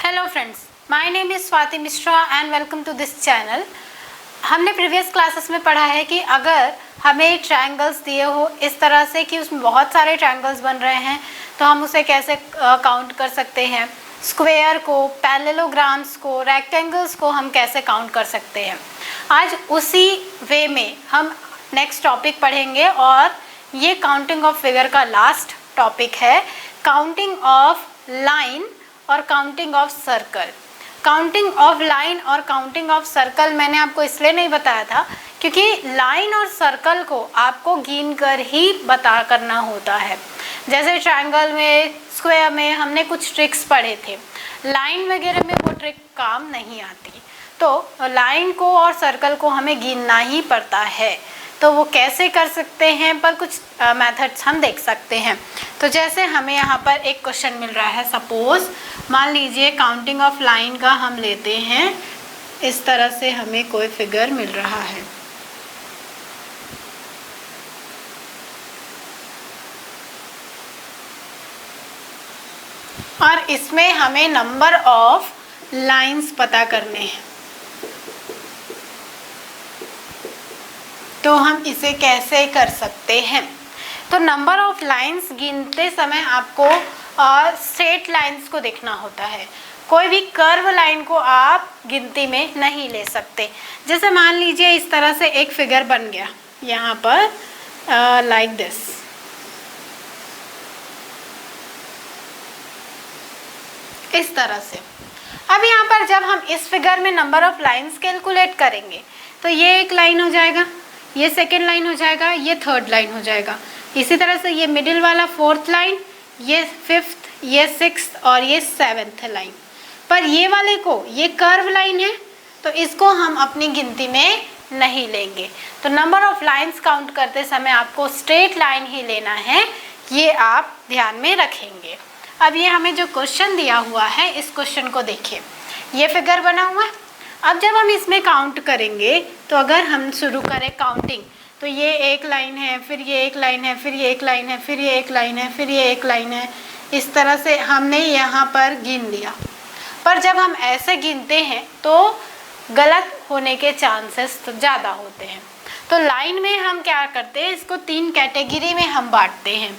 Hello friends, my name is Swati Mishra and welcome to this channel. हमने previous classes में पढ़ा है कि अगर हमें ट्रायंगल्स दिए हो इस तरह से कि उसमें बहुत सारे ट्रायंगल्स बन रहे हैं तो हम उसे कैसे काउंट कर सकते हैं, स्क्वायर को, पैरेललोग्राम्स को, रेक्टेंगल्स को हम कैसे काउंट कर सकते हैं। आज उसी वे में हम नेक्स्ट टॉपिक पढ़ेंगे और ये काउंटिंग ऑफ फिगर का लास्ट टॉपिक है, काउंटिंग ऑफ लाइन और counting of circle. Counting of line और काउंटिंग ऑफ सर्कल मैंने आपको इसलिए नहीं बताया था क्योंकि लाइन और सर्कल को आपको गिन कर ही बता करना होता है। जैसे ट्रायंगल में, स्क्वायर में हमने कुछ ट्रिक्स पढ़े थे, लाइन वगैरह में वो ट्रिक काम नहीं आती। तो लाइन को और सर्कल को हमें गिनना ही पड़ता है। तो वो कैसे कर सकते हैं, पर कुछ मेथड्स हम देख सकते हैं। तो जैसे हमें यहाँ पर एक क्वेश्चन मिल रहा है, सपोज मान लीजिए काउंटिंग ऑफ लाइन का हम लेते हैं, इस तरह से हमें कोई फिगर मिल रहा है। और इसमें हमें नंबर ऑफ लाइंस पता करने हैं। तो हम इसे कैसे कर सकते हैं? तो नंबर ऑफ लाइंस गिनते समय आपको स्ट्रेट लाइंस को देखना होता है। कोई भी कर्व लाइन को आप गिनती में नहीं ले सकते। जैसे मान लीजिए इस तरह से एक फिगर बन गया यहाँ पर लाइक दिस। इस तरह से अब यहाँ पर जब हम इस फिगर में नंबर ऑफ लाइंस कैलकुलेट करेंगे तो ये एक लाइन हो जाएगा, ये सेकेंड लाइन हो जाएगा, ये थर्ड लाइन हो जाएगा। इसी तरह से ये मिडिल वाला फोर्थ लाइन, ये फिफ्थ, ये सिक्स्थ और ये सेवेंथ लाइन। पर ये वाले को, ये कर्व लाइन है तो इसको हम अपनी गिनती में नहीं लेंगे। तो नंबर ऑफ लाइंस काउंट करते समय आपको स्ट्रेट लाइन ही लेना है, ये आप ध्यान में रखेंगे। अब ये हमें जो क्वेश्चन दिया हुआ है, इस क्वेश्चन को देखिए। ये फिगर बना हुआ है। अब जब हम इसमें काउंट करेंगे तो अगर हम शुरू करें काउंटिंग तो ये एक लाइन है, फिर ये एक लाइन है, फिर ये एक लाइन है, फिर ये एक लाइन है, फिर ये एक लाइन है। इस तरह से हमने यहाँ पर गिन लिया। पर जब हम ऐसे गिनते हैं तो गलत होने के चांसेस तो ज़्यादा होते हैं। तो लाइन में हम क्या करते हैं, इसको 3 कैटेगरी में हम बांटते हैं।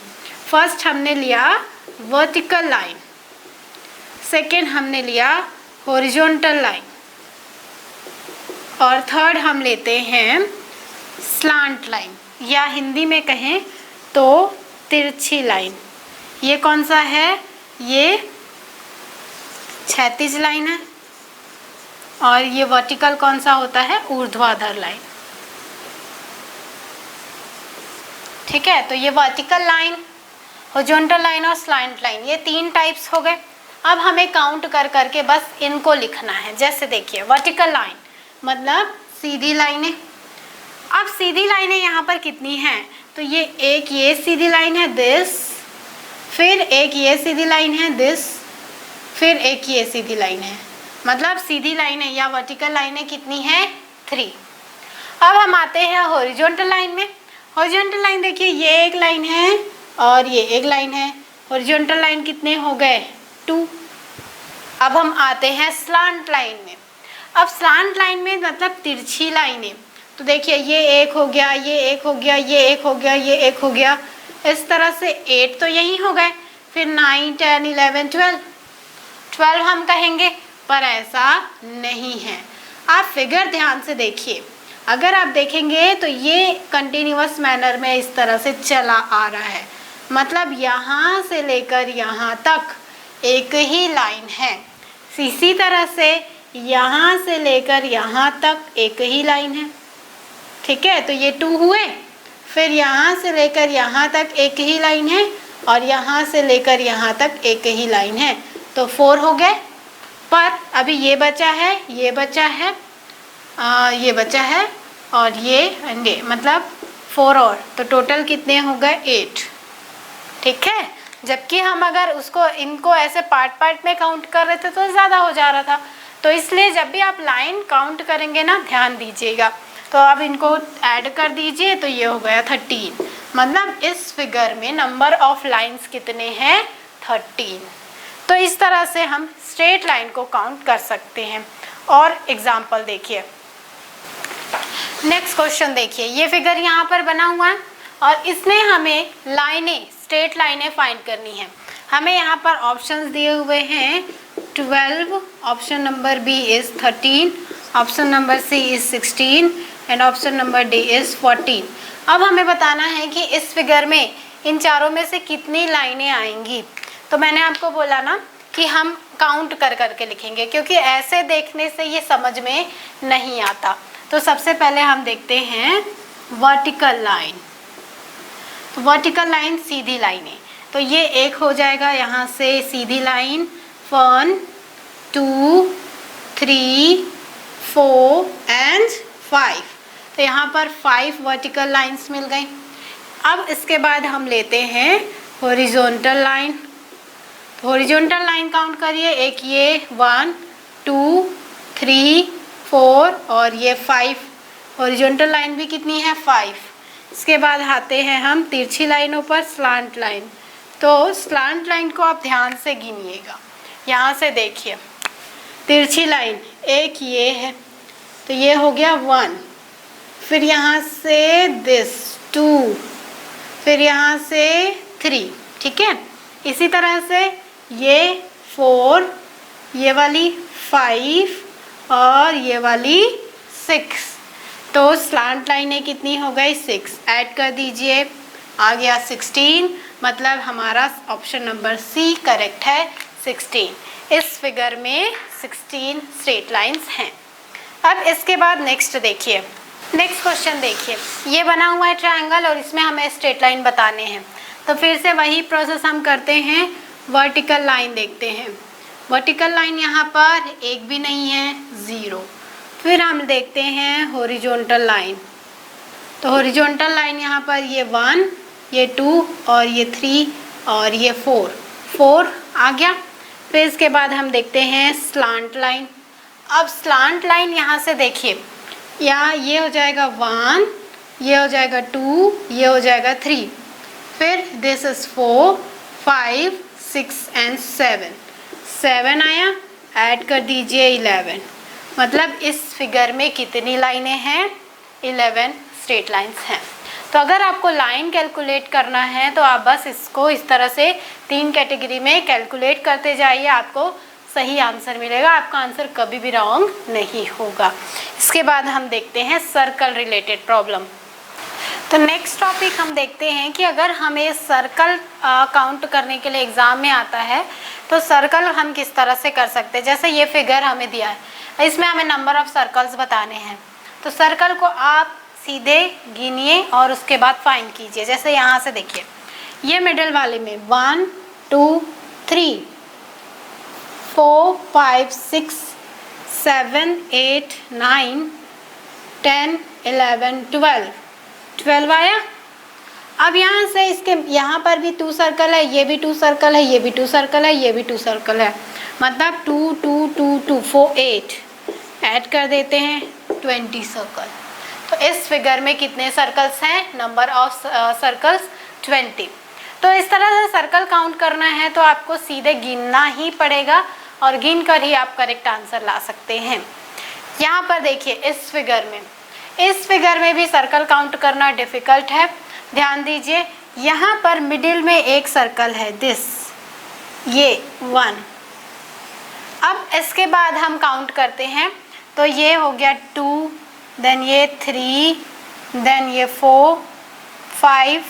फर्स्ट हमने लिया वर्टिकल लाइन, सेकेंड हमने लिया हॉरिजॉन्टल लाइन और थर्ड हम लेते हैं स्लांट लाइन, या हिंदी में कहें तो तिरछी लाइन। ये कौन सा है? ये क्षैतिज लाइन है। और ये वर्टिकल कौन सा होता है? ऊर्ध्वाधर लाइन। ठीक है, तो ये वर्टिकल लाइन, हॉरिजॉन्टल लाइन और स्लांट लाइन, ये 3 टाइप्स हो गए। अब हमें काउंट कर करके बस इनको लिखना है। जैसे देखिए, वर्टिकल लाइन मतलब सीधी लाइनें। अब सीधी लाइनें यहाँ पर कितनी हैं? तो ये एक ये सीधी लाइन है दिस, फिर एक ये सीधी लाइन है दिस, फिर एक ये सीधी लाइन है। मतलब सीधी लाइनें या वर्टिकल लाइनें कितनी हैं? 3। अब हम आते हैं हॉरिजॉन्टल लाइन में। हॉरिजॉन्टल लाइन देखिए, ये एक लाइन है और ये एक लाइन है। हॉरिजॉन्टल लाइन कितने हो गए? 2। अब हम आते हैं स्लांट लाइन में। अब स्लांट लाइन में मतलब तिरछी लाइनें। तो देखिए, ये एक हो गया, ये एक हो गया, ये एक हो गया, ये एक हो गया। इस तरह से 8 तो यही हो गए, फिर 9, 10, 11, 12 हम कहेंगे, पर ऐसा नहीं है। आप फिगर ध्यान से देखिए। अगर आप देखेंगे तो ये कंटिन्यूअस मैनर में इस तरह से चला आ रहा है। मतलब यहाँ से लेकर यहाँ तक एक ही लाइन है। इसी तरह से यहाँ से लेकर यहाँ तक एक ही लाइन है। ठीक है, तो ये 2 हुए। फिर यहाँ से लेकर यहाँ तक एक ही लाइन है और यहाँ से लेकर यहाँ तक एक ही लाइन है, तो 4 हो गए। पर अभी ये बचा है, ये बचा है, ये बचा है और ये मतलब 4 और, तो टोटल कितने हो गए? 8। ठीक है, जबकि हम अगर उसको इनको ऐसे पार्ट में काउंट कर रहे थे तो ज़्यादा हो जा रहा था। तो इसलिए जब भी आप लाइन काउंट करेंगे ना, ध्यान दीजिएगा। तो अब इनको ऐड कर दीजिए तो ये हो गया 13। मतलब इस फिगर में नंबर ऑफ लाइंस कितने हैं? 13। तो इस तरह से हम स्ट्रेट लाइन को काउंट कर सकते हैं। और एग्जाम्पल देखिए, नेक्स्ट क्वेश्चन देखिए, ये फिगर यहाँ पर बना हुआ है और इसमें हमें लाइनें, स्ट्रेट लाइनें फाइंड करनी है। हमें यहाँ पर ऑप्शंस दिए हुए हैं 12, option number B is 13, option number C is 16 and option number D is 14। अब हमें बताना है कि इस फिगर में इन चारों में से कितनी लाइनें आएंगी। तो मैंने आपको बोला ना कि हम काउंट कर करके लिखेंगे, क्योंकि ऐसे देखने से ये समझ में नहीं आता। तो सबसे पहले हम देखते हैं वर्टिकल लाइन। तो वर्टिकल लाइन सीधी लाइनें, तो ये एक हो जाएगा यहाँ से सीधी लाइन 1 2 3 4 एंड 5। तो यहाँ पर 5 वर्टिकल लाइंस मिल गई। अब इसके बाद हम लेते हैं horizontal line. Horizontal line count करिए, एक ये 1 2 3 4 और ये 5। हॉरिजॉन्टल लाइन भी कितनी है 5। इसके बाद आते हैं हम तिरछी लाइनों पर, स्लांट लाइन। तो स्लांट लाइन को आप ध्यान से गिनिएगा। यहाँ से देखिए तिरछी लाइन एक ये है, तो ये हो गया 1, फिर यहाँ से दिस 2, फिर यहाँ से 3, ठीक है। इसी तरह से ये 4, ये वाली 5 और ये वाली 6। तो स्लांट लाइनें कितनी हो गई 6, ऐड कर दीजिए, आ गया 16। मतलब हमारा ऑप्शन नंबर सी करेक्ट है, 16। इस फिगर में 16 स्ट्रेट लाइंस हैं। अब इसके बाद नेक्स्ट देखिए, नेक्स्ट क्वेश्चन देखिए, ये बना हुआ है ट्रायंगल और इसमें हमें स्ट्रेट लाइन बताने हैं। तो फिर से वही प्रोसेस हम करते हैं, वर्टिकल लाइन देखते हैं। वर्टिकल लाइन यहाँ पर एक भी नहीं है, 0। फिर हम देखते हैं हॉरिजॉन्टल लाइन। तो हॉरिजॉन्टल लाइन यहाँ पर ये 1, ये 2 और ये 3 और ये 4 आ गया। फिर इसके बाद हम देखते हैं स्लांट लाइन। अब स्लांट लाइन यहाँ से देखिए, यहाँ ये हो जाएगा 1, ये हो जाएगा 2, ये हो जाएगा 3, फिर दिस इज़ 4 5 6 एंड 7 आया, ऐड कर दीजिए 11। मतलब इस फिगर में कितनी लाइनें हैं 11 स्ट्रेट लाइंस हैं। तो अगर आपको लाइन कैलकुलेट करना है तो आप बस इसको इस तरह से 3 कैटेगरी में कैलकुलेट करते जाइए, आपको सही आंसर मिलेगा, आपका आंसर कभी भी रॉन्ग नहीं होगा। इसके बाद हम देखते हैं सर्कल रिलेटेड प्रॉब्लम। तो नेक्स्ट टॉपिक हम देखते हैं कि अगर हमें सर्कल काउंट करने के लिए एग्ज़ाम में आता है तो सर्कल हम किस तरह से कर सकते हैं। जैसे ये फिगर हमें दिया है, इसमें हमें नंबर ऑफ सर्कल्स बताने हैं। तो सर्कल को आप सीधे गिनिए और उसके बाद फाइंड कीजिए। जैसे यहाँ से देखिए, ये मिडिल वाले में 1 2 3 4 5 6 7 8 9 10 11 12 आया। अब यहाँ से इसके यहाँ पर भी 2 सर्कल है, ये भी 2 सर्कल है, ये भी 2 सर्कल है, ये भी 2 सर्कल है, मतलब 2 2 2 2 4 8, ऐड कर देते हैं 20 सर्कल। तो इस फिगर में कितने सर्कल्स हैं, नंबर ऑफ सर्कल्स 20। तो इस तरह से सर्कल काउंट करना है तो आपको सीधे गिनना ही पड़ेगा और गिन कर ही आप करेक्ट आंसर ला सकते हैं। यहाँ पर देखिए इस फिगर में भी सर्कल काउंट करना डिफ़िकल्ट है। ध्यान दीजिए, यहाँ पर मिडिल में एक सर्कल है, दिस, ये 1। अब इसके बाद हम काउंट करते हैं तो ये हो गया 2, देन ये 3, देन ये 4 5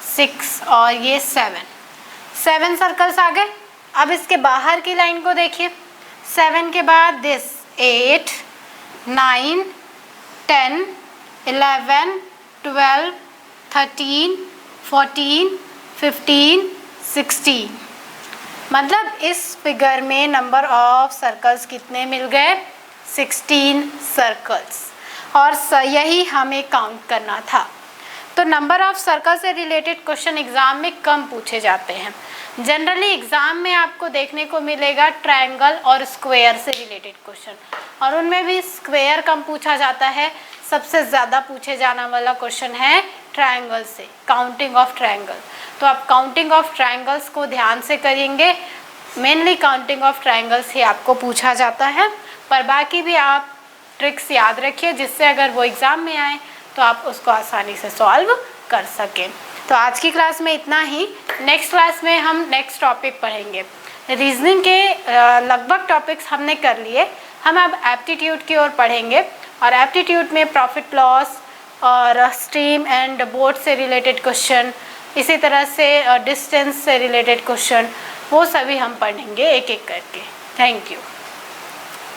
6 और ये 7 सर्कल्स आ गए। अब इसके बाहर की लाइन को देखिए, 7 के बाद दिस 8 9 10 11 12 13 14 15 16। मतलब इस फिगर में नंबर ऑफ सर्कल्स कितने मिल गए, 16 सर्कल्स। और यही हमें काउंट करना था। तो नंबर ऑफ सर्कल से रिलेटेड क्वेश्चन एग्ज़ाम में कम पूछे जाते हैं। जनरली एग्ज़ाम में आपको देखने को मिलेगा ट्रायंगल और स्क्वायर से रिलेटेड क्वेश्चन, और उनमें भी स्क्वायर कम पूछा जाता है। सबसे ज़्यादा पूछे जाने वाला क्वेश्चन है ट्रायंगल से, काउंटिंग ऑफ ट्रायंगल। तो आप काउंटिंग ऑफ ट्रायंगल्स को ध्यान से करेंगे, मेनली काउंटिंग ऑफ ट्रायंगल्स ही आपको पूछा जाता है, पर बाकी भी आप ट्रिक्स याद रखिए जिससे अगर वो एग्ज़ाम में आए तो आप उसको आसानी से सॉल्व कर सकें। तो आज की क्लास में इतना ही। नेक्स्ट क्लास में हम नेक्स्ट टॉपिक पढ़ेंगे। रीजनिंग के लगभग टॉपिक्स हमने कर लिए, हम अब एप्टीट्यूड की ओर पढ़ेंगे और एप्टीट्यूड में प्रॉफिट लॉस और स्ट्रीम एंड बोट से रिलेटेड क्वेश्चन, इसी तरह से डिस्टेंस से रिलेटेड क्वेश्चन, वो सभी हम पढ़ेंगे एक एक करके। Thank you.